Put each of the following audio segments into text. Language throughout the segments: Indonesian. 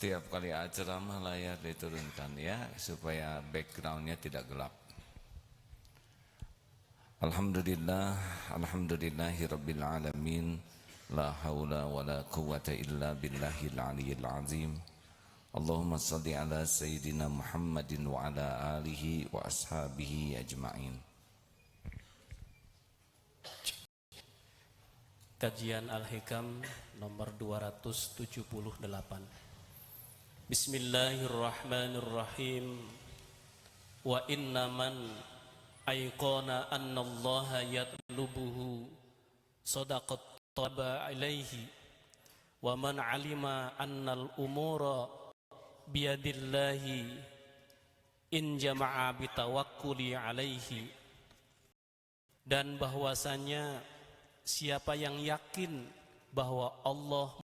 Setiap kali ceramah layar diturunkan ya, supaya backgroundnya tidak gelap. Alhamdulillah, alhamdulillahirabbil alamin. La haula wala quwwata illa billahil aliyyil azim. Allahumma shalli ala sayyidina Muhammadin wa ala alihi wa ashabihi ajma'in. Kajian Al-Hikam nomor 278. Bismillahirrahmanirrahim. Wa innaman ayqana annallaha yatlubuhu sadaqat taba alaihi wa man alima annal umura biyadillahi in jama'a bitawakkuli alaihi. Dan bahwasanya siapa yang yakin bahwa Allah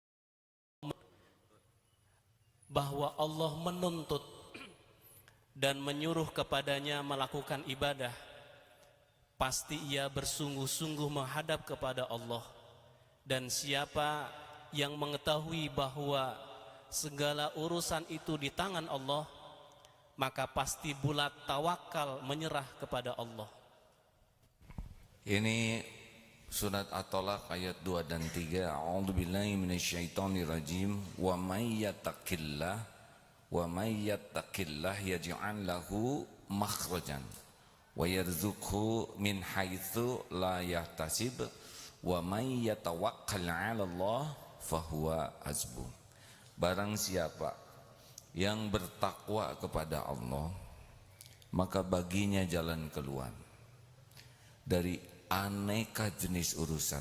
menuntut dan menyuruh kepadanya melakukan ibadah, pasti ia bersungguh-sungguh menghadap kepada Allah. Dan siapa yang mengetahui bahwa segala urusan itu di tangan Allah, maka pasti bulat tawakal menyerah kepada Allah. Ini Surat At-Talaq ayat 2 dan 3. A'udzubillahi minasyaitonirrajim. Wa may yattaqillah yaj'al lahu makhrajan wa yarzuqhu min haitsu la yahtasib wa may yatawakkal 'ala Allah fahuwa hasbuh. Barang siapa yang bertakwa kepada Allah, maka baginya jalan keluar dari aneka jenis urusan.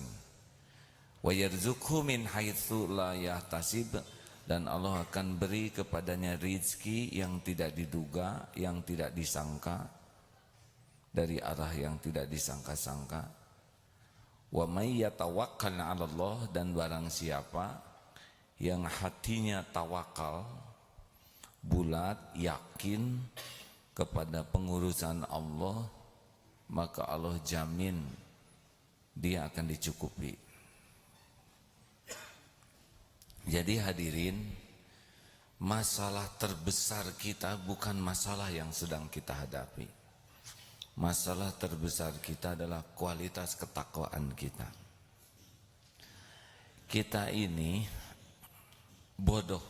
Wa yarzuqhu min haitsu la yahtasib, dan Allah akan beri kepadanya rizki yang tidak diduga, yang tidak disangka, dari arah yang tidak disangka-sangka. Wa may yatawakkal 'ala Allah, dan barang siapa yang hatinya tawakal, bulat, yakin kepada pengurusan Allah, maka Allah jamin dia akan dicukupi. Jadi hadirin, masalah terbesar kita bukan masalah yang sedang kita hadapi. Masalah terbesar kita adalah kualitas ketakwaan kita. Kita ini bodoh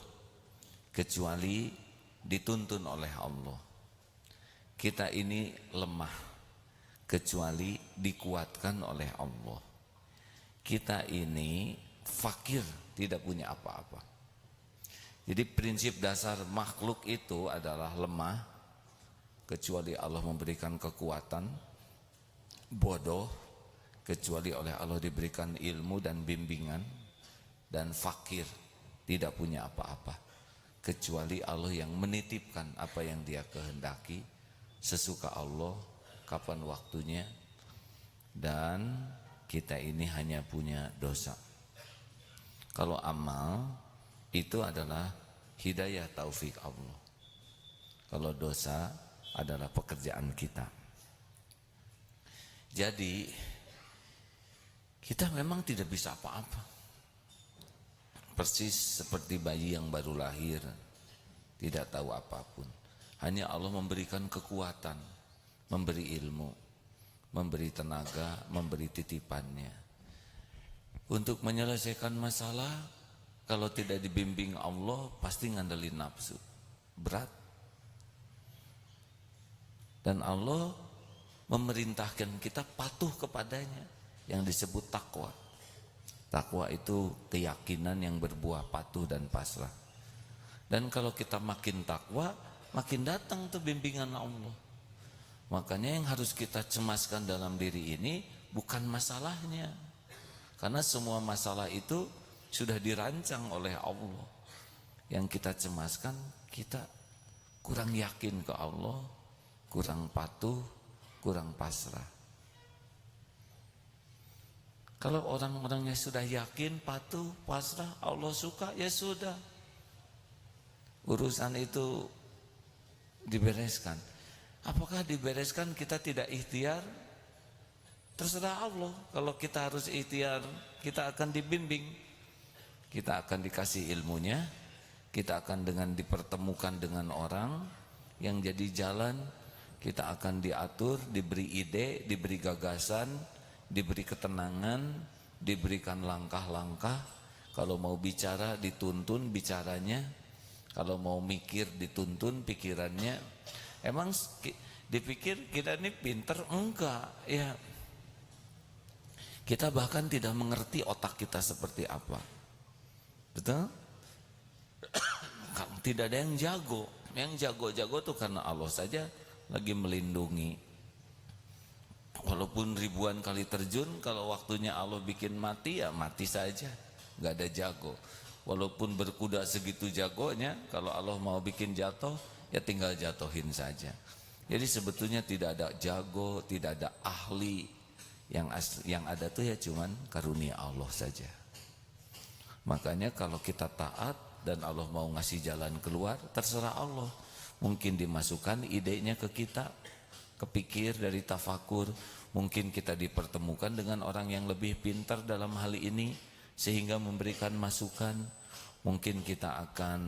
kecuali dituntun oleh Allah. Kita ini lemah kecuali dikuatkan oleh Allah. Kita ini fakir, tidak punya apa-apa. Jadi prinsip dasar makhluk itu adalah lemah kecuali Allah memberikan kekuatan, bodoh kecuali oleh Allah diberikan ilmu dan bimbingan, dan fakir, tidak punya apa-apa kecuali Allah yang menitipkan apa yang Dia kehendaki sesuka Allah, kapan waktunya. Dan kita ini hanya punya dosa. Kalau amal itu adalah hidayah taufik Allah, kalau dosa adalah pekerjaan kita. Jadi kita memang tidak bisa apa-apa, persis seperti bayi yang baru lahir, tidak tahu apapun. Hanya Allah memberikan kekuatan, memberi ilmu, memberi tenaga, memberi titipannya. Untuk menyelesaikan masalah, kalau tidak dibimbing Allah, pasti ngandelin nafsu, berat. Dan Allah memerintahkan kita patuh kepadanya, yang disebut takwa. Takwa itu keyakinan yang berbuah patuh dan pasrah. Dan kalau kita makin takwa, makin datang tuh bimbingan Allah. Makanya yang harus kita cemaskan dalam diri ini bukan masalahnya, karena semua masalah itu sudah dirancang oleh Allah. Yang kita cemaskan, kita kurang yakin ke Allah, kurang patuh, kurang pasrah. Kalau orang-orangnya sudah yakin, patuh, pasrah, Allah suka, ya sudah, urusan itu dibereskan. Apakah dibereskan kita tidak ikhtiar? Terserah Allah. Kalau kita harus ikhtiar, kita akan dibimbing, kita akan dikasih ilmunya, kita akan dengan dipertemukan dengan orang yang jadi jalan, kita akan diatur, diberi ide, diberi gagasan, diberi ketenangan, diberikan langkah-langkah. Kalau mau bicara dituntun bicaranya, kalau mau mikir dituntun pikirannya. Emang dipikir kita ini pinter? Enggak, ya. Kita bahkan tidak mengerti otak kita seperti apa. Betul? Tidak ada yang jago. Yang jago-jago tuh karena Allah saja lagi melindungi. Walaupun ribuan kali terjun, kalau waktunya Allah bikin mati, ya mati saja. Gak ada jago. Walaupun berkuda segitu jagonya, kalau Allah mau bikin jatuh, ya tinggal jatuhin saja. Jadi sebetulnya tidak ada jago, tidak ada ahli. Yang ada tuh ya cuman karunia Allah saja. Makanya kalau kita taat dan Allah mau ngasih jalan keluar, terserah Allah. Mungkin dimasukkan idenya ke kita, kepikir dari tafakur. Mungkin kita dipertemukan dengan orang yang lebih pintar dalam hal ini sehingga memberikan masukan. Mungkin kita akan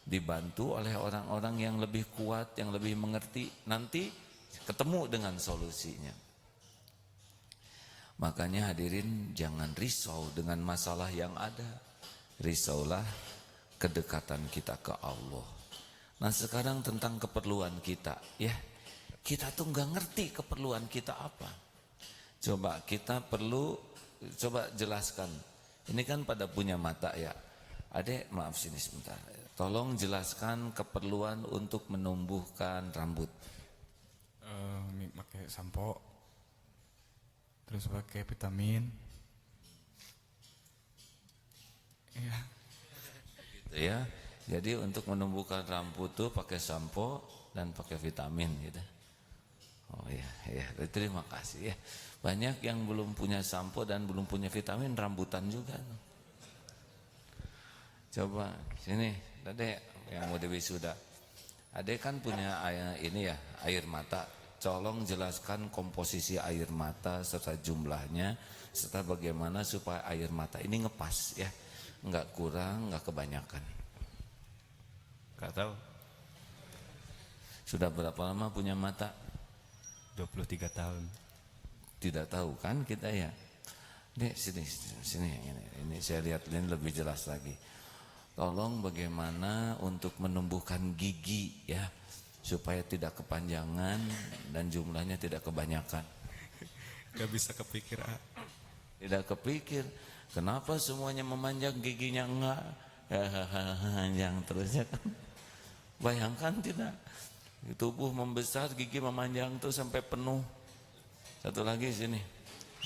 dibantu oleh orang-orang yang lebih kuat, yang lebih mengerti. Nanti ketemu dengan solusinya. Makanya hadirin, jangan risau dengan masalah yang ada. Risaulah kedekatan kita ke Allah. Nah sekarang tentang keperluan kita, ya kita tuh nggak ngerti keperluan kita apa. Coba kita perlu, coba jelaskan. Ini kan pada punya mata ya. Adek, maaf sini sebentar. Tolong jelaskan keperluan untuk menumbuhkan rambut. Pakai sampo, terus pakai vitamin. Iya. Gitu ya. Jadi untuk menumbuhkan rambut tuh pakai sampo dan pakai vitamin gitu. Oh iya, ya, terima kasih ya. Banyak yang belum punya sampo dan belum punya vitamin, rambutan juga. Coba sini, Adek yang mau wisuda. Adek kan punya air mata. Tolong jelaskan komposisi air mata serta jumlahnya serta bagaimana supaya air mata ini ngepas ya. Enggak kurang, enggak kebanyakan. Enggak tahu. Sudah berapa lama punya mata? 23 tahun. Tidak tahu kan kita ya. Dek sini ini saya lihat ini lebih jelas lagi. Tolong bagaimana untuk menumbuhkan gigi ya supaya tidak kepanjangan dan jumlahnya tidak kebanyakan. Gak bisa kepikir. Tidak kepikir. Kenapa semuanya memanjang giginya enggak? Panjang terusnya kan. Bayangkan tidak? Tubuh membesar, gigi memanjang tuh sampai penuh. Satu lagi sini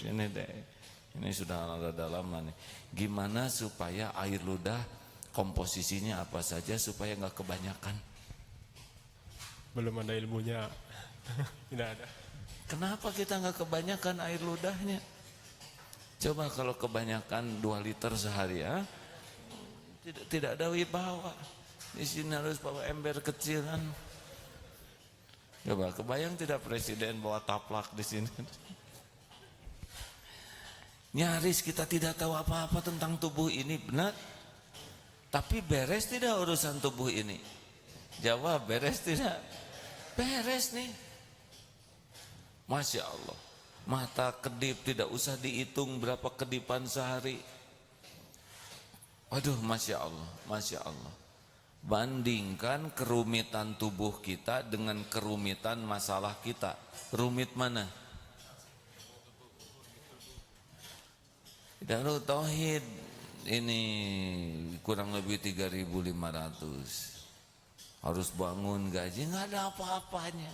deh. Ini sudah ada lama nih. Gimana supaya air ludah komposisinya apa saja supaya nggak kebanyakan? Belum ada ilmunya. Tidak ada. Kenapa kita nggak kebanyakan air ludahnya? Coba kalau kebanyakan 2 liter sehari ya, tidak ada wibawa. Di sini harus bawa ember kecil kan. Coba kebayang tidak presiden bawa taplak di sini? Nyaris kita tidak tahu apa-apa tentang tubuh ini, benar? Tapi beres tidak urusan tubuh ini? Jawab, beres tidak? Beres nih. Masya Allah. Mata kedip tidak usah dihitung berapa kedipan sehari. Waduh, Masya Allah, Masya Allah. Bandingkan kerumitan tubuh kita dengan kerumitan masalah kita. Rumit mana? Darul Tauhid ini kurang lebih 3.500. Harus bangun gaji, nggak ada apa-apanya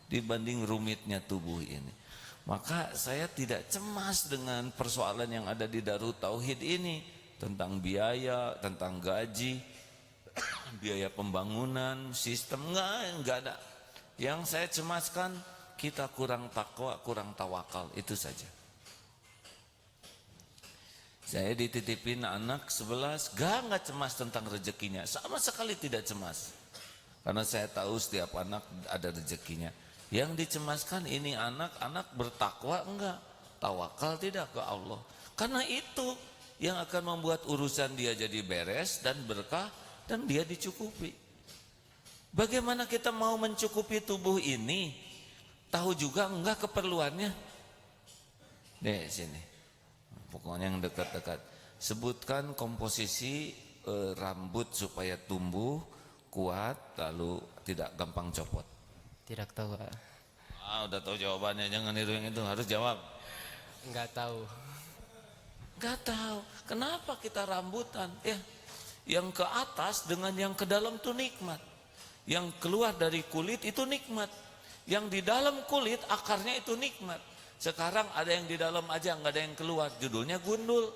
dibanding rumitnya tubuh ini. Maka saya tidak cemas dengan persoalan yang ada di Darul Tauhid ini tentang biaya, tentang gaji, biaya pembangunan, sistem enggak ada. Yang saya cemaskan kita kurang takwa, kurang tawakal, itu saja. Saya dititipin anak 11, enggak cemas tentang rezekinya, sama sekali tidak cemas. Karena saya tahu setiap anak ada rezekinya. Yang dicemaskan ini anak bertakwa enggak, tawakal tidak ke Allah. Karena itu yang akan membuat urusan dia jadi beres dan berkah. dan dia dicukupi. Bagaimana kita mau mencukupi tubuh ini? Tahu juga enggak keperluannya? Deh sini. Pokoknya yang dekat-dekat. Sebutkan komposisi rambut supaya tumbuh kuat lalu tidak gampang copot. Tidak tahu, Pak. Udah tahu jawabannya, jangan niru yang itu, harus jawab. Enggak tahu. Enggak tahu. Kenapa kita rambutan? Ya, yang ke atas dengan yang ke dalam itu nikmat. Yang keluar dari kulit itu nikmat. Yang di dalam kulit akarnya itu nikmat. Sekarang ada yang di dalam aja nggak ada yang keluar, judulnya gundul.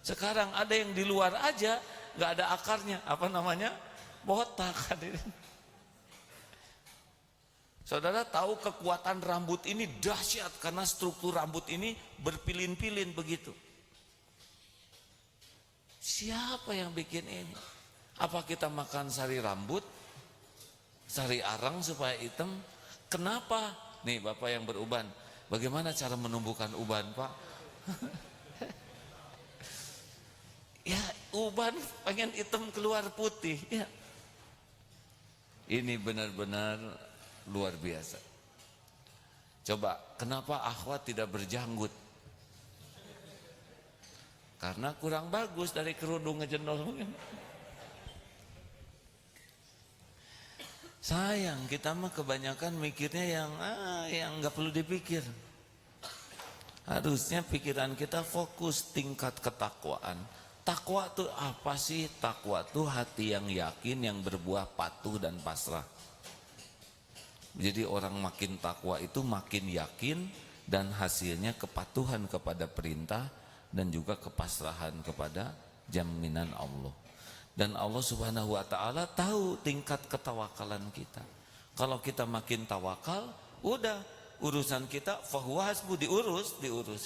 Sekarang ada yang di luar aja nggak ada akarnya, apa namanya? Botak. Saudara tahu kekuatan rambut ini dahsyat karena struktur rambut ini berpilin-pilin begitu. Siapa yang bikin ini? Apa kita makan sari rambut? Sari arang supaya hitam? Kenapa? Nih Bapak yang beruban, bagaimana cara menumbuhkan uban, Pak? Ya, uban pengen hitam keluar putih. Ya. Ini benar-benar luar biasa. Coba, kenapa akhwat tidak berjanggut? Karena kurang bagus dari kerudung ngejendol mungkin. Sayang, kita mah kebanyakan mikirnya yang nggak perlu dipikir. Harusnya pikiran kita fokus tingkat ketakwaan. Takwa itu apa sih? Takwa itu hati yang yakin, yang berbuah patuh dan pasrah. Jadi orang makin takwa itu makin yakin dan hasilnya kepatuhan kepada perintah dan juga kepasrahan kepada jaminan Allah. Dan Allah Subhanahu wa taala tahu tingkat ketawakalan kita. Kalau kita makin tawakal, udah urusan kita fahuwa hasbu, diurus.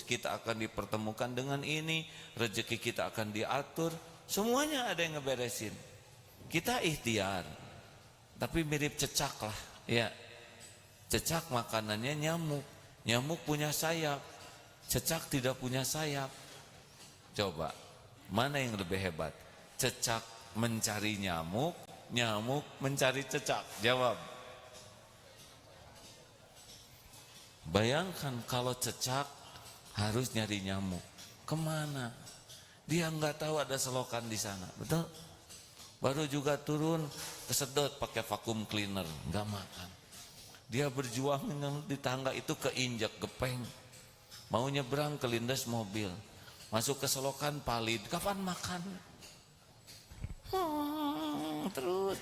Kita akan dipertemukan dengan ini, rezeki kita akan diatur, semuanya ada yang ngeberesin. Kita ikhtiar. Tapi mirip cecak lah, ya. Cecak makanannya nyamuk. Nyamuk punya sayap. Cecak tidak punya sayap. Coba, mana yang lebih hebat? Cecak mencari nyamuk, nyamuk mencari cecak. Jawab. Bayangkan kalau cecak harus nyari nyamuk, kemana? Dia nggak tahu ada selokan di sana, betul? Baru juga turun kesedot pakai vacuum cleaner, nggak makan. Dia berjuang di tangga itu keinjak gepeng, mau nyebrang kelindes mobil, masuk ke selokan palid, kapan makan? Terus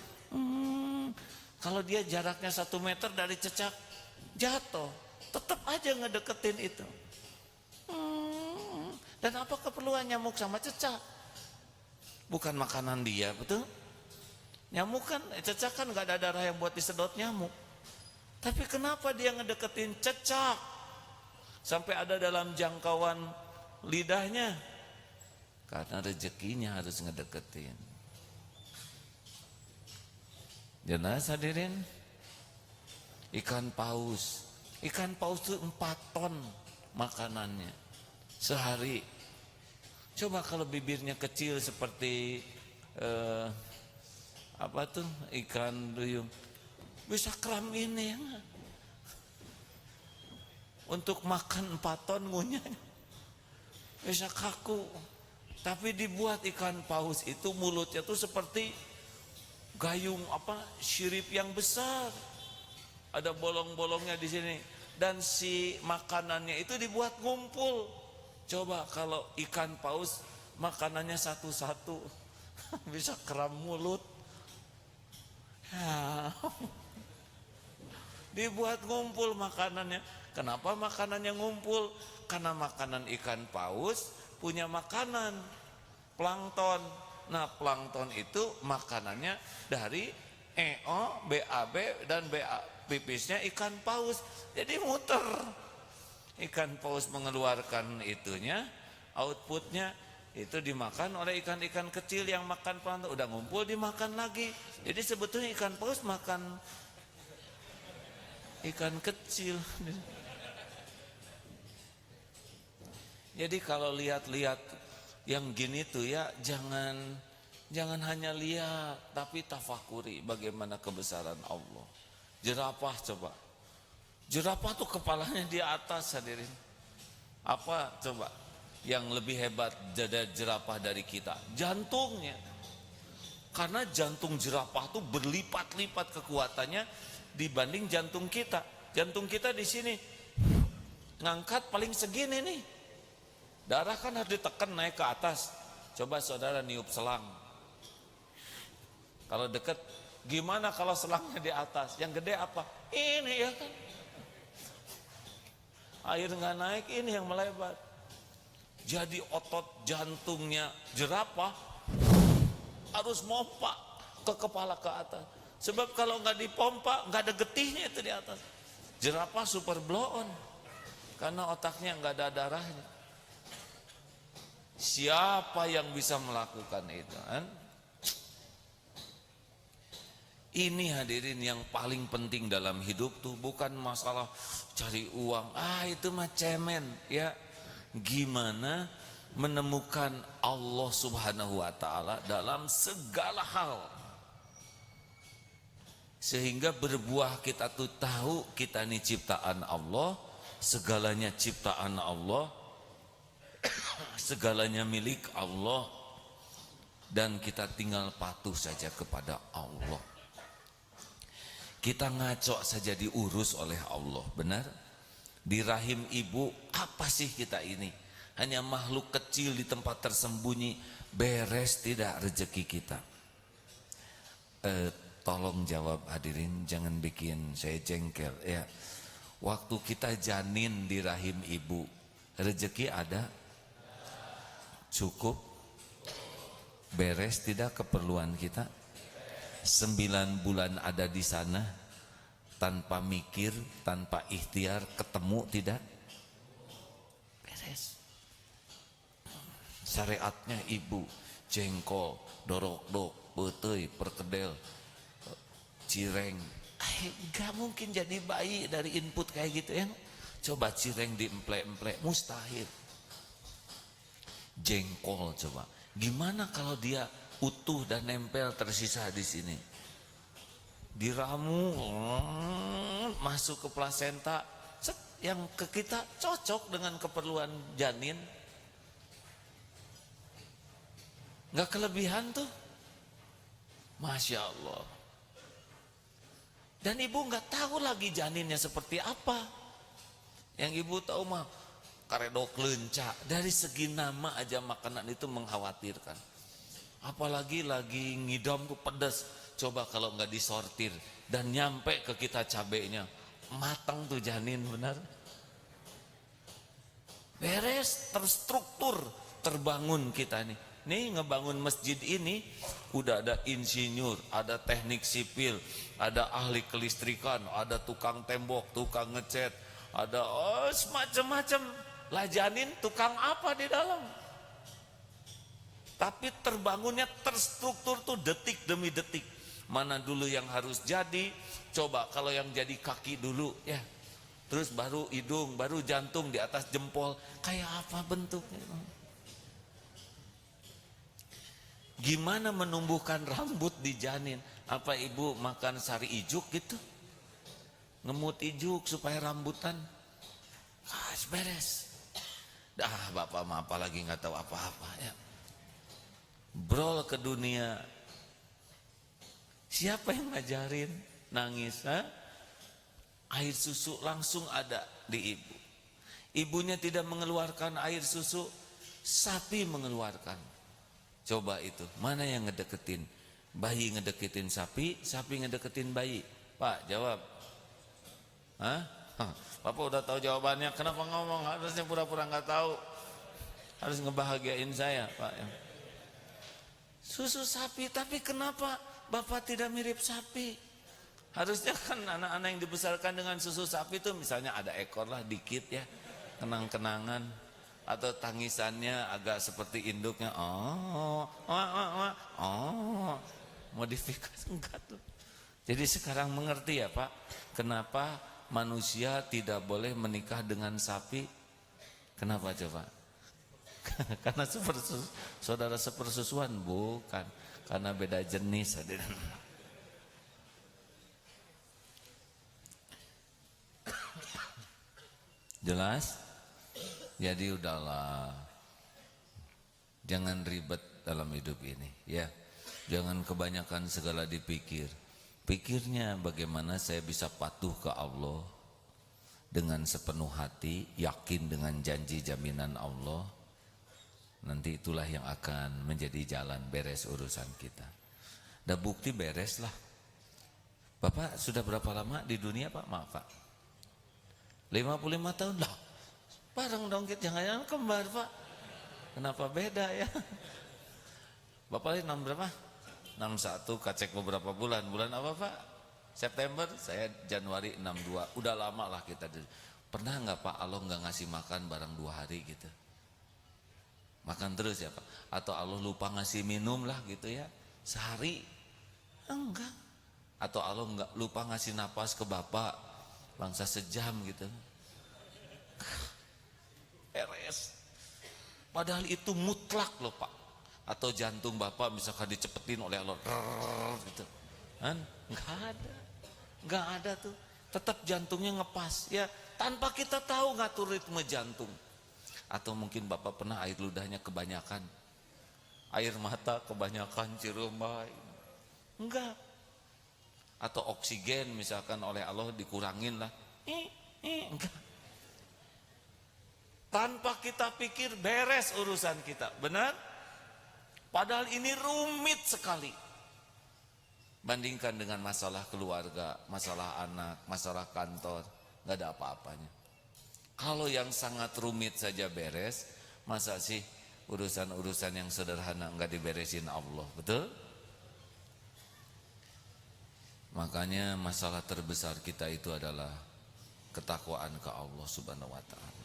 kalau dia jaraknya 1 meter dari cecak, jatuh, tetap aja ngedeketin itu. Dan apa keperluan nyamuk sama cecak? Bukan makanan dia, betul? Nyamuk kan, cecak kan gak ada darah yang buat disedot nyamuk. Tapi kenapa dia ngedeketin cecak sampai ada dalam jangkauan lidahnya? Karena rezekinya harus ngedeketin. Jelas hadirin, ikan paus itu 4 ton makanannya sehari. Coba kalau bibirnya kecil seperti apa tuh, ikan duyung, bisa kram ini ya. Untuk makan 4 ton ngunyahnya bisa kaku. Tapi dibuat ikan paus itu mulutnya tuh seperti gayung sirip yang besar, ada bolong-bolongnya di sini, dan si makanannya itu dibuat ngumpul. Coba kalau ikan paus makanannya satu-satu, bisa kram mulut. Ya. Dibuat ngumpul makanannya. Kenapa makanannya ngumpul? Karena makanan ikan paus punya makanan plankton. Nah, plankton itu makanannya dari EO, BAB, dan BA, pipisnya ikan paus. Jadi muter. Ikan paus mengeluarkan itunya, outputnya itu dimakan oleh ikan-ikan kecil yang makan plankton. Udah ngumpul dimakan lagi. Jadi sebetulnya ikan paus makan ikan kecil. Jadi kalau lihat-lihat yang gini tuh ya jangan Jangan hanya lihat, tapi tafakuri bagaimana kebesaran Allah. Jerapah coba. Jerapah tuh kepalanya di atas, hadirin. Apa coba yang lebih hebat dari jerapah dari kita? Jantungnya. Karena jantung jerapah tuh berlipat-lipat kekuatannya dibanding jantung kita. Jantung kita di sini ngangkat paling segini nih. Darah kan harus ditekan naik ke atas. Coba saudara niup selang. Kalau dekat, gimana kalau selangnya di atas? Yang gede apa? Ini ya kan. Air nggak naik, ini yang melebat. Jadi otot jantungnya jerapah harus mompa ke kepala ke atas. Sebab kalau nggak dipompa, nggak ada getihnya itu di atas. Jerapah super blow on karena otaknya nggak ada darahnya. Siapa yang bisa melakukan itu? Kan? Ini hadirin yang paling penting dalam hidup tuh bukan masalah cari uang. Itu mah cemen ya. Gimana menemukan Allah Subhanahu wa taala dalam segala hal. Sehingga berbuah kita tuh tahu kita ini ciptaan Allah, segalanya ciptaan Allah, segalanya milik Allah, dan kita tinggal patuh saja kepada Allah. Kita ngaco saja diurus oleh Allah, benar? Di rahim ibu, apa sih kita ini? Hanya makhluk kecil di tempat tersembunyi, beres tidak rezeki kita? Tolong jawab hadirin, jangan bikin saya jengkel ya. Waktu kita janin di rahim ibu, rezeki ada? Cukup? Beres tidak keperluan kita? 9 bulan ada di sana tanpa mikir, tanpa ikhtiar, ketemu tidak? Beres. Syariatnya ibu, jengkol, dorok-dok, beteuy, perkedel, cireng. Gak mungkin jadi bayi dari input kayak gitu ya. Coba cireng diemplek-emplek, mustahil. Jengkol coba. Gimana kalau dia utuh dan nempel tersisa di sini? Diramu, masuk ke plasenta, yang ke kita cocok dengan keperluan janin. Nggak kelebihan tuh, Masya Allah. Dan ibu nggak tahu lagi janinnya seperti apa. Yang ibu tahu mah karedok lenca. Dari segi nama aja makanan itu mengkhawatirkan. Apalagi lagi ngidam tuh pedas. Coba kalau nggak disortir dan nyampe ke kita cabenya, matang tuh janin, benar? Beres, terstruktur, terbangun kita nih. Nih ngebangun masjid ini udah ada insinyur, ada teknik sipil, ada ahli kelistrikan, ada tukang tembok, tukang ngecat, ada semacam-macam. Lah janin tukang apa di dalam? Tapi terbangunnya terstruktur tuh detik demi detik. Mana dulu yang harus jadi? Coba kalau yang jadi kaki dulu ya. Terus baru hidung, baru jantung di atas jempol. Kayak apa bentuknya? Gimana menumbuhkan rambut di janin? Apa ibu makan sari ijuk gitu? Ngemut ijuk supaya rambutan? Beres. Dah bapak mah apalagi nggak tahu apa-apa ya. Brol ke dunia. Siapa yang ngajarin? Nangis, air susu langsung ada di ibu. Ibunya tidak mengeluarkan air susu, sapi mengeluarkan. Coba itu, mana yang ngedeketin? Bayi ngedeketin sapi, sapi ngedeketin bayi. Pak, jawab. Bapak udah tahu jawabannya, kenapa ngomong? Harusnya pura-pura nggak tahu. Harus ngebahagiain saya, Pak. Susu sapi, tapi kenapa Bapak tidak mirip sapi? Harusnya kan anak-anak yang dibesarkan dengan susu sapi itu misalnya ada ekor lah dikit ya, kenang-kenangan, atau tangisannya agak seperti induknya. Modifikasi enggak tuh. Jadi sekarang mengerti ya Pak, kenapa manusia tidak boleh menikah dengan sapi? Kenapa coba? Karena saudara sepersusuan? Bukan. karena beda jenis. Jelas? Jadi udahlah, jangan ribet dalam hidup ini, ya. Jangan kebanyakan segala dipikir. Pikirnya bagaimana saya bisa patuh ke Allah dengan sepenuh hati, yakin dengan janji jaminan Allah. Nanti itulah yang akan menjadi jalan beres urusan kita. Dan bukti beres lah. Bapak sudah berapa lama di dunia Pak? Maaf Pak, 55 tahun lah. Bareng dong kita, jangan kembar Pak. Kenapa beda ya? Bapak ini 6 berapa? 61, kacek beberapa bulan. Bulan apa Pak? September, saya Januari 62. Udah lama lah kita. Pernah nggak Pak Allah nggak ngasih makan barang 2 hari gitu? Makan terus ya Pak? Atau Allah lupa ngasih minum lah gitu ya? Sehari? Enggak. Atau Allah nggak lupa ngasih napas ke Bapak bangsa sejam gitu? Beres. Padahal itu mutlak loh Pak. Atau jantung Bapak misalkan dicepetin oleh Allah gitu kan, nggak ada tuh, tetap jantungnya ngepas ya, tanpa kita tahu ngatur ritme jantung. Atau mungkin Bapak pernah air ludahnya kebanyakan, air mata kebanyakan ciremai, enggak. Atau oksigen misalkan oleh Allah dikurangin lah, enggak. Tanpa kita pikir beres urusan kita, benar? Padahal ini rumit sekali. Bandingkan dengan masalah keluarga, masalah anak, masalah kantor, nggak ada apa-apanya. Kalau yang sangat rumit saja beres, masa sih urusan-urusan yang sederhana nggak diberesin Allah, betul? Makanya masalah terbesar kita itu adalah ketakwaan ke Allah Subhanahu wa taala.